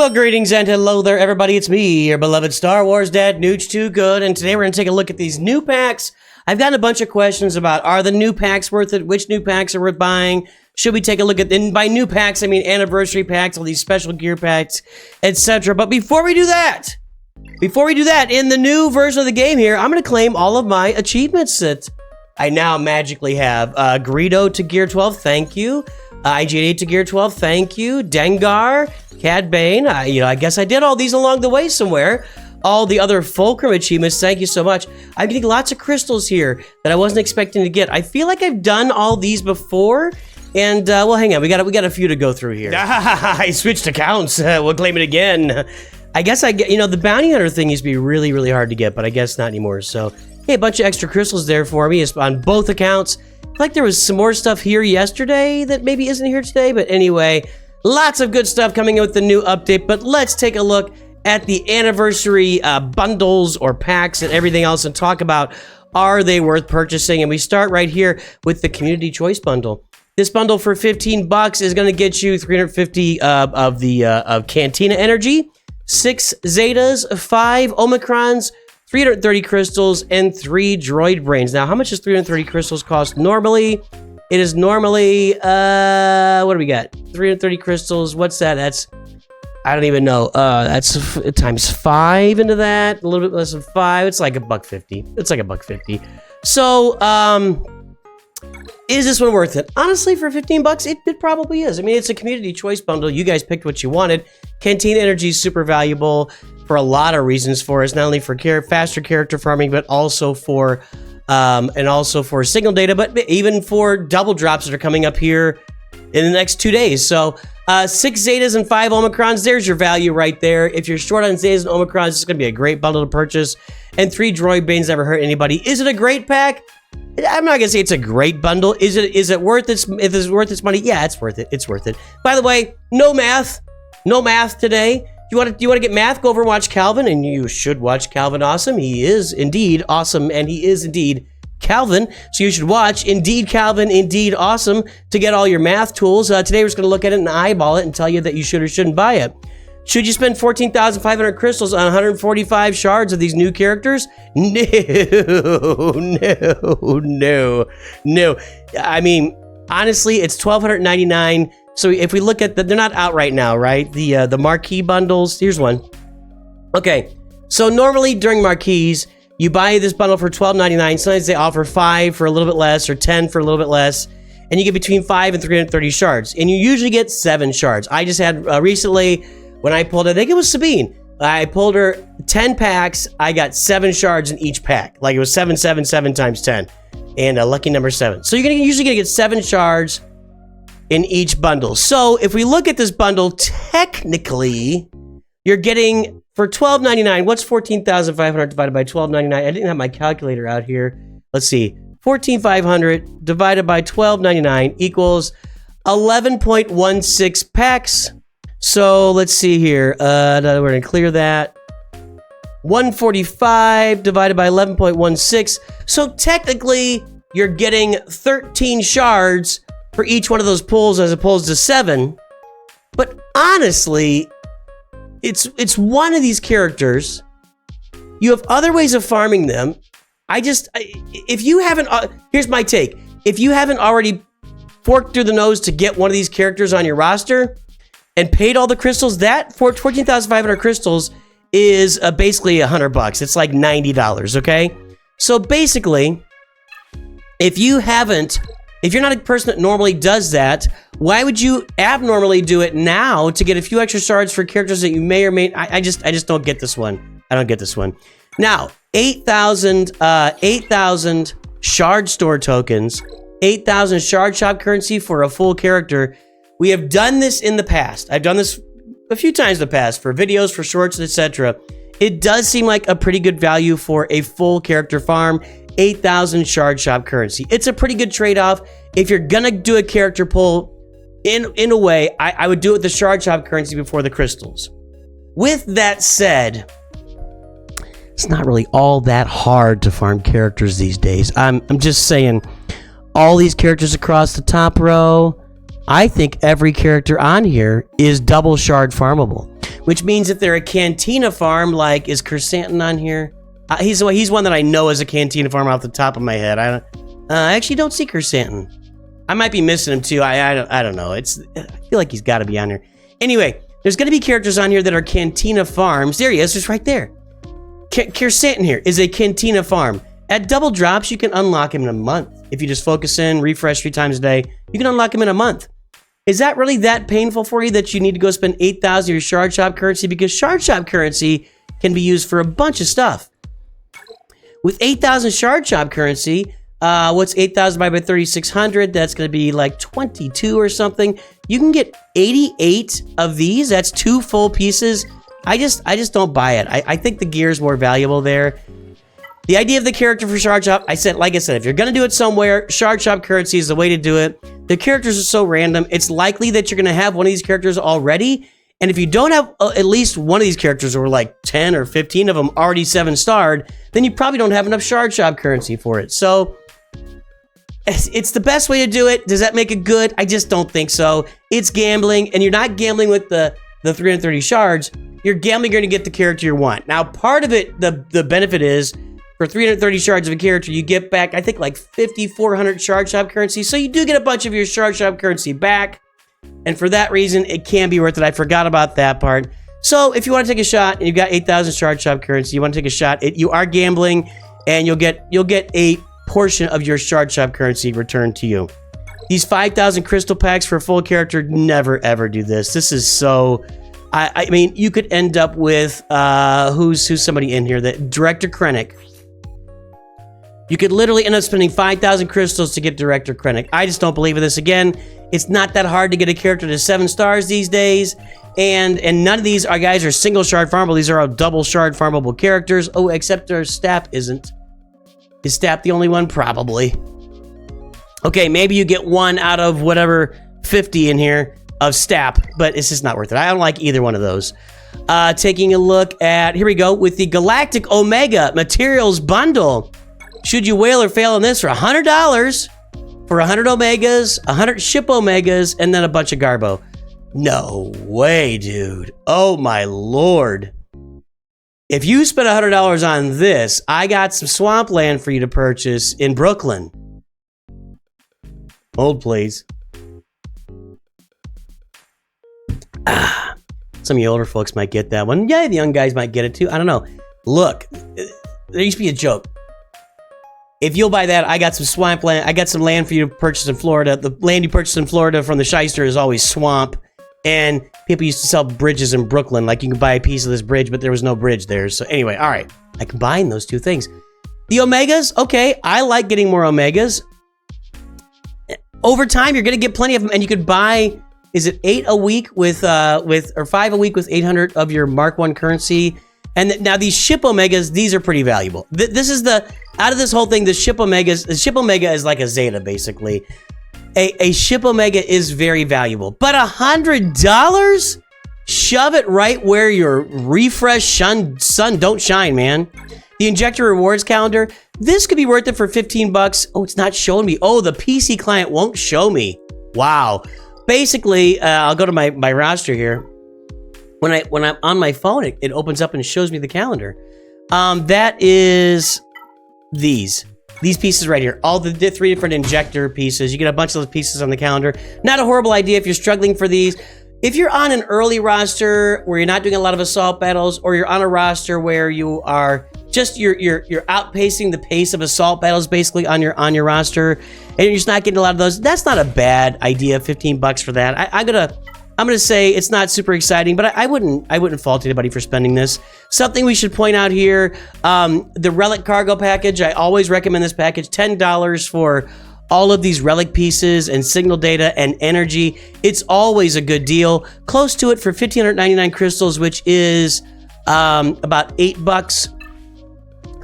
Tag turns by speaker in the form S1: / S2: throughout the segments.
S1: Well, greetings and hello there, everybody. It's me, your beloved Star Wars dad, Nooch Too Good, and today we're going to take a look at these new packs. I've gotten a bunch of questions about, are the new packs worth it? Which new packs are worth buying? Should we take a look at, and by new packs, I mean anniversary packs, all these special gear packs, etc. But before we do that, in the new version of the game here, I'm going to claim all of my achievements that I now magically have. Greedo to Gear 12, thank you. IG-8 to Gear 12, thank you. Dengar, Cad Bane, I guess I did all these along the way somewhere. All the other Fulcrum achievements, thank you so much. I'm getting lots of crystals here that I wasn't expecting to get. I feel like I've done all these before, and well, hang on, we got a few to go through here. I switched accounts. We'll claim it again. I guess I get, the bounty hunter thing used to be really, really hard to get, but I guess not anymore. So, hey, a bunch of extra crystals there for me on both accounts. I feel like there was some more stuff here yesterday that maybe isn't here today, but anyway, lots of good stuff coming in with the new update. But let's take a look at the anniversary bundles or packs and everything else and talk about, are they worth purchasing? And we start right here with the Community Choice Bundle. This bundle for $15 is going to get you 350 of Cantina Energy, 6 Zetas, 5 Omicrons, 330 crystals, and 3 droid brains. Now, how much does 330 crystals cost normally? It is normally, what do we got? 330 crystals, what's that? That's, I don't even know. That's times 5 into that, a little bit less than 5. It's like $1.50. It's like $1.50. So, is this one worth it? Honestly, for $15, it probably is. I mean, it's a Community Choice Bundle. You guys picked what you wanted. Canteen Energy is super valuable for a lot of reasons for us, not only for faster character farming, but also for signal data, but even for double drops that are coming up here in the next 2 days. So 6 Zetas and 5 Omicrons, there's your value right there. If you're short on Zetas and Omicrons, it's going to be a great bundle to purchase. And 3 droid banes never hurt anybody. Is it a great pack? I'm not gonna say it's a great bundle. Is it worth its? If it's worth its money, yeah, it's worth it. It's worth it. By the way, no math today. You want to get math? Go over and watch Calvin, and you should watch Calvin Awesome. He is indeed awesome, and he is indeed Calvin. So you should watch Indeed Calvin, Indeed Awesome to get all your math tools. Today we're just gonna look at it and eyeball it and tell you that you should or shouldn't buy it. Should you spend 14,500 crystals on 145 shards of these new characters? No. I mean, honestly, it's 1,299. So if we look at they're not out right now, right? The Marquee bundles. Here's one. Okay, so normally during Marquees, you buy this bundle for $12.99. Sometimes they offer 5 for a little bit less or 10 for a little bit less. And you get between 5 and 330 shards. And you usually get 7 shards. I just had recently, when I pulled, I think it was Sabine. I pulled her 10 packs. I got 7 shards in each pack. Like it was 7 times 10. And a lucky number 7. So you're usually going to get 7 shards in each bundle. So if we look at this bundle, technically, you're getting, for $12.99, what's 14,500 divided by $12.99? I didn't have my calculator out here. Let's see. 14,500 divided by $12.99 equals 11.16 packs. So let's see here. We're going to clear that. 145 divided by 11.16. So technically, you're getting 13 shards for each one of those pulls as opposed to 7. But honestly, it's one of these characters. You have other ways of farming them. If you haven't, here's my take. If you haven't already forked through the nose to get one of these characters on your roster and paid all the crystals, that for 14,500 crystals is basically $100. It's like $90, okay? So basically, if you're not a person that normally does that, why would you abnormally do it now to get a few extra shards for characters that you may or may... I just don't get this one. I don't get this one. Now, 8,000 shard store tokens, 8,000 shard shop currency for a full character. We have done this in the past. I've done this a few times in the past for videos, for shorts, etc. It does seem like a pretty good value for a full character farm. 8,000 shard shop currency. It's a pretty good trade-off. If you're gonna do a character pull, in a way, I would do it with the shard shop currency before the crystals. With that said, it's not really all that hard to farm characters these days. I'm just saying, all these characters across the top row, I think every character on here is double shard farmable. which means if they're a Cantina farm, like, is Chrysanthemum on here? He's one that I know is a Cantina farm off the top of my head. I actually don't see Chrysanthemum. I might be missing him too. I don't know. I feel like he's got to be on here. Anyway, there's going to be characters on here that are Cantina farms. There he is, just right there. Chrysanthemum here is a Cantina farm. At double drops, you can unlock him in a month. If you just focus in, refresh 3 times a day, you can unlock him in a month. Is that really that painful for you that you need to go spend 8,000 of your Shard Shop currency? Because Shard Shop currency can be used for a bunch of stuff. With 8,000 Shard Shop currency, what's 8,000 divided by 3,600? That's going to be like 22 or something. You can get 88 of these. That's 2 full pieces. I just don't buy it. I think the gear is more valuable there. The idea of the character for Shard Shop, like I said, if you're going to do it somewhere, Shard Shop currency is the way to do it. The characters are so random. It's likely that you're going to have one of these characters already. And if you don't have at least one of these characters, or like 10 or 15 of them already 7-starred, then you probably don't have enough Shard Shop currency for it. So it's the best way to do it. Does that make it good? I just don't think so. It's gambling, and you're not gambling with the 330 shards. You're gambling you're going to get the character you want. Now, part of it, the benefit is, for 330 shards of a character, you get back, I think, like 5,400 Shard Shop currency. So you do get a bunch of your Shard Shop currency back. And for that reason, it can be worth it. I forgot about that part. So if you want to take a shot, and you've got 8,000 Shard Shop currency, you want to take a shot, you are gambling, and you'll get a portion of your Shard Shop currency returned to you. These 5,000 crystal packs for a full character, never ever do this. This is so... I mean, you could end up with, who's somebody in here, that Director Krennic. You could literally end up spending 5,000 crystals to get Director Krennic. I just don't believe in this. Again, it's not that hard to get a character to 7 stars these days. And none of these guys are single shard farmable. These are all double shard farmable characters. Oh, except our Stap isn't. Is Stap the only one? Probably. Okay, maybe you get 1 out of whatever 50 in here of Stap, but it's just not worth it. I don't like either one of those. Taking a look at, here we go, with the Galactic Omega Materials Bundle. Should you whale or fail on this for $100 for 100 Omegas, 100 Ship Omegas, and then a bunch of Garbo? No way, dude. Oh my lord. If you spend $100 on this, I got some swampland for you to purchase in Brooklyn. Hold, please. Some of you older folks might get that one. Yeah, the young guys might get it too. I don't know. Look, there used to be a joke. If you'll buy that, I got some swamp land. I got some land for you to purchase in Florida. The land you purchase in Florida from the Shyster is always swamp. And people used to sell bridges in Brooklyn. Like, you can buy a piece of this bridge, but there was no bridge there. So anyway, all right. I combine those two things. The Omegas, okay. I like getting more Omegas. Over time, you're going to get plenty of them. And you could buy, is it 8 a week or 5 a week with 800 of your Mark 1 currency? And now these Ship Omegas, these are pretty valuable. This is out of this whole thing, the Ship Omega is like a Zeta, basically. A Ship Omega is very valuable. But $100? Shove it right where your refresh sun don't shine, man. The Injector Rewards Calendar, this could be worth it for 15 bucks. Oh, it's not showing me. Oh, the PC client won't show me. Wow. Basically, I'll go to my roster here. When I'm on my phone, it opens up and shows me the calendar. That is these pieces right here. All the 3 different injector pieces. You get a bunch of those pieces on the calendar. Not a horrible idea if you're struggling for these. If you're on an early roster where you're not doing a lot of assault battles, or you're on a roster where you are just you're outpacing the pace of assault battles basically on your roster, and you're just not getting a lot of those, that's not a bad idea. 15 bucks for that. I'm gonna say it's not super exciting, but I wouldn't fault anybody for spending this. Something we should point out here, the Relic cargo package. I always recommend this package. $10 for all of these Relic pieces and signal data and energy. It's always a good deal. Close to it for 1,599 crystals, which is about $8.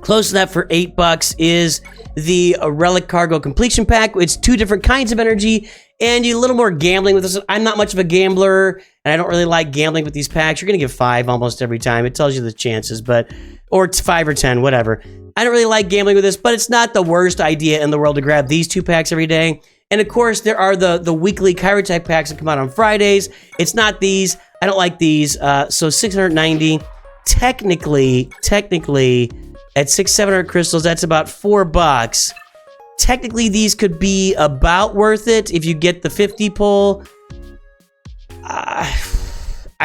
S1: Close to that for $8 is the Relic cargo completion pack. It's 2 different kinds of energy, and you a little more gambling with this. I'm not much of a gambler, and I don't really like gambling with these packs. You're gonna get 5 almost every time. It tells you the chances, or 5 or 10, whatever. I don't really like gambling with this, but it's not the worst idea in the world to grab these 2 packs every day. And of course, there are the weekly Chirotype packs that come out on Fridays. It's not these. I don't like these. So 690. Technically, at 600-700 crystals, that's about $4. Technically, these could be about worth it if you get the 50 pull. I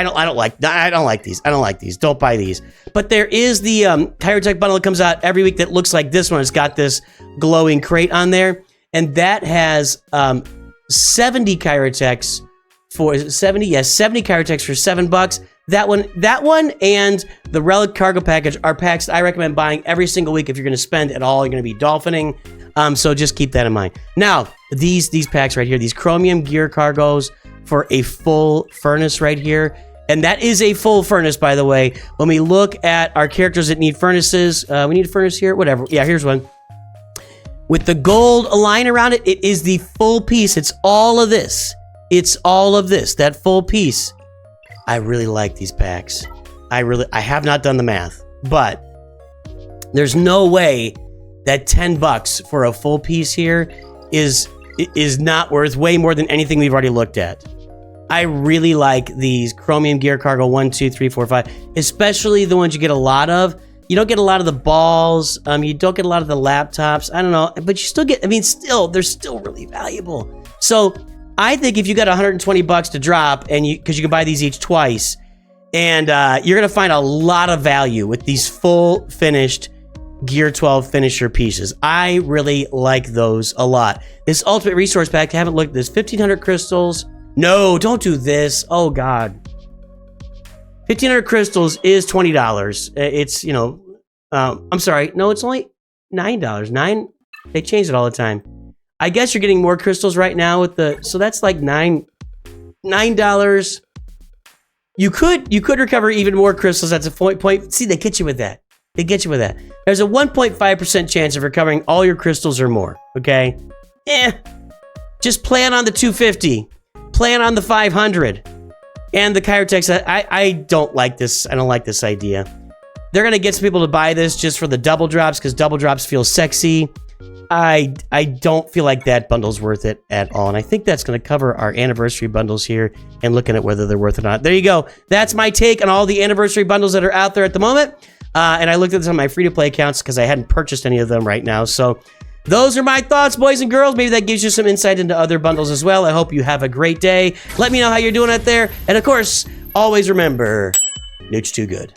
S1: don't like these. I don't like these. Don't buy these. But there is the Kyrotech bundle that comes out every week that looks like this one. It's got this glowing crate on there, and that has 70 Kyrotechs for 70. Yes, 70 Kyrotechs for $7. That one, and the Relic cargo package are packs that I recommend buying every single week if you're going to spend at all. You're going to be dolphining. So just keep that in mind. Now, these packs right here, these chromium gear cargos for a full furnace right here. And that is a full furnace, by the way. When we look at our characters that need furnaces, we need a furnace here, whatever. Yeah, here's one. With the gold line around it, it is the full piece. It's all of this. It's all of this, that full piece. I really like these packs. I have not done the math, but there's no way that $10 for a full piece here is not worth way more than anything we've already looked at. I really like these chromium gear cargo 1, 2, 3, 4, 5, especially the ones you get a lot of. You don't get a lot of the balls. You don't get a lot of the laptops. I don't know, but you still get. I mean, they're still really valuable. So I think if you got $120 to drop, and because you can buy these each twice, and you're gonna find a lot of value with these full finished Gear 12 finisher pieces. I really like those a lot. This Ultimate Resource Pack, I haven't looked at this. 1,500 crystals. No, don't do this. Oh God. 1,500 crystals is $20. It's, I'm sorry. No, it's only $9. They change it all the time. I guess you're getting more crystals right now with so that's like $9. You could recover even more crystals. That's a point. See, they get you with that. There's a 1.5% chance of recovering all your crystals or more. Okay? Just plan on the 250. Plan on the 500. And the Kyrotechs. I don't like this. I don't like this idea. They're gonna get some people to buy this just for the double drops because double drops feel sexy. I don't feel like that bundle's worth it at all. And I think that's going to cover our anniversary bundles here and looking at whether they're worth it or not. There you go. That's my take on all the anniversary bundles that are out there at the moment. And I looked at this on my free-to-play accounts because I hadn't purchased any of them right now. So those are my thoughts, boys and girls. Maybe that gives you some insight into other bundles as well. I hope you have a great day. Let me know how you're doing out there. And of course, always remember, Nooch Too Good.